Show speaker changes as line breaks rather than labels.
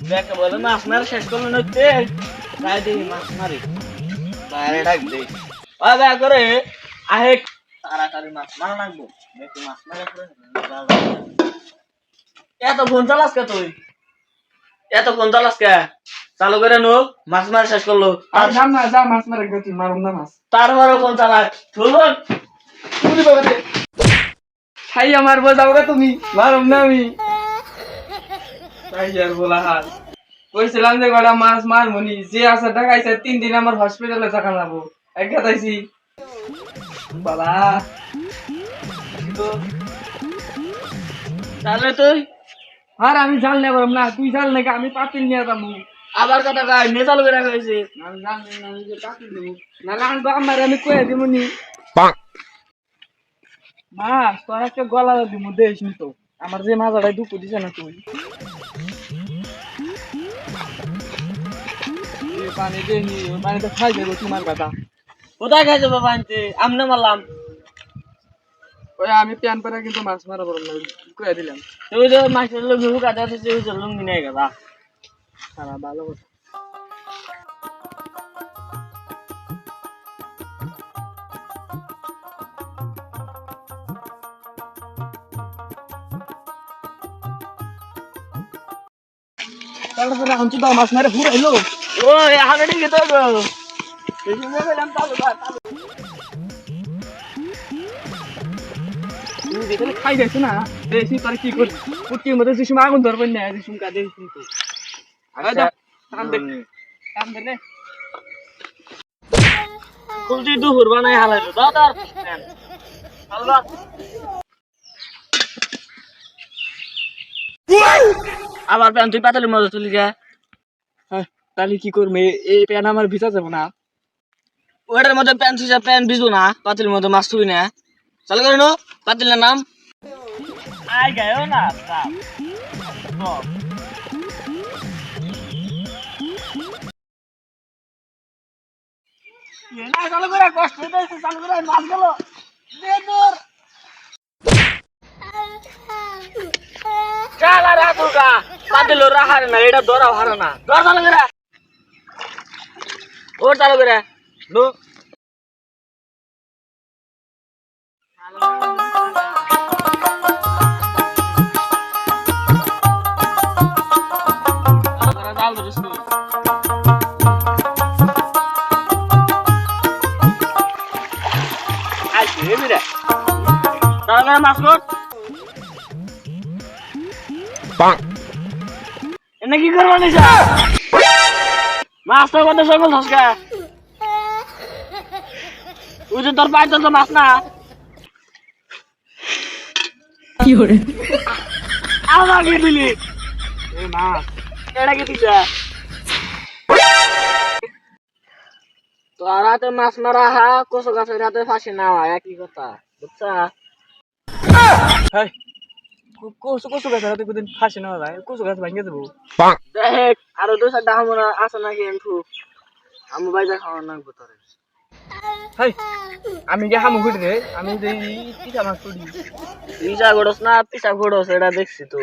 দেখে বলে মাছ মারা শেষ করলো নইতে তাই দিই মাছ মারি বাইরে ডাক দেই দয়া করে আহে তাড়াতাড়ি মাছ মারা লাগবো দেখি মাছ মারা করে এত ফোন চালাস কে তুই এত ফোন চালাস কে চালু করে নো মাছ মারা শেষ করলো
আর যাম না যা মাছ মারে গেছি মারুম না মাছ
তারপরে ফোন চালাক চলুন
পুরি বাবা রে খাই আমার বোঝাওগা তুমি মারুম না আমি তাই আর বলা হাল কইছিলাম যে গড়া মাছ মারমনি যে আছে ঢাকাইছে 3 দিন আমার হসপিটালে থাকা যাবো একা তাইছি বাবা তো
তাহলে তুই
আর আমি জাল নিয়ে পারব না তুই জাল নাকি আমি পাতিল নিয়ে যাবো
আবার কথা কয় নে চালু করে রাখাইছি
আমি জাল নেই না আমি যে পাতিল দেবো নাহলে আমি আমার আমি কয়ে দিব নি মাছ তোর একটা গলা দিব দেশ নি তো আমার যে মাজাটাই দুঃখ দিছে না তুই পানি দেনি পানিতে খাই দেবো তোমার কথা
কোথায় খাইছে বাবা আনতে আমনে মারলাম
ওই আমি প্যান পরে কিন্তু মাছ মারা পারব না কয়ে দিলাম
তুই যে মাছের লোক বিহু কাটা দিচ্ছে ওই যে লুঙ্গি নিয়ে গেলা
সারা ভালো কথা তারপরে আমি তো মাছ মারে ঘুরাইলো
ও এখন ঠিক তো গো এই যে গেলাম চালু কর চালু
তুই দেখলে খাই যাচ্ছে না দেখি তোর কি করি পুটির মধ্যে যে সময় আগুন ধরবেন না যে সুমকা দেখি কিন্তু আচ্ছা টান দে টান দে রে
কুলজি দুপুর বানাই হালাইলো দাও তার আল্লাহ আবার প্যান তুই পাতালের মধ্যে তুলি যা
তাহলে কি করবে এই প্যান আমার ভিজা যাবে না
ওটার মধ্যে প্যান তুই প্যান ভিজু না পাতিলের মধ্যে মাছ তুই না চালু করে নো পাতিলের নাম আই গায়ও না চালু করে কষ্ট হইতেছে চালু করে মাছ গেল চালা রাখুকা পাতিল রাখারে না এটা ধরা হারে না ধর চালু করে ওর চালু করে নো মাছ এনে কি করবো নিশা মাছ তো কত সকল ধসকা ওই যে তোর পায়ে তো মাছ না
কি করে
আমাকে দিলি
এই মাছ
এটা কি দিছা তোর হাতে মাছ মারা হা কচু গাছের হাতে ফাঁসি না হয় একই কথা বুঝছা
হেই কচু কচু গাছ রাতে কোদিন ফাঁসি না যায় কচু গাছ ভাঙে দেবো
দেখ আরো 2-4টা আমরা আছে নাকি এমঠু আমি বাইজা খাওয়া নাকবো তোরে
হেই আমি যে হামু ঘুরি রে আমি যে পিঠা মাছ করি
পিসা ঘোড়স না পিসা ঘোড়স এটা দেখছি তো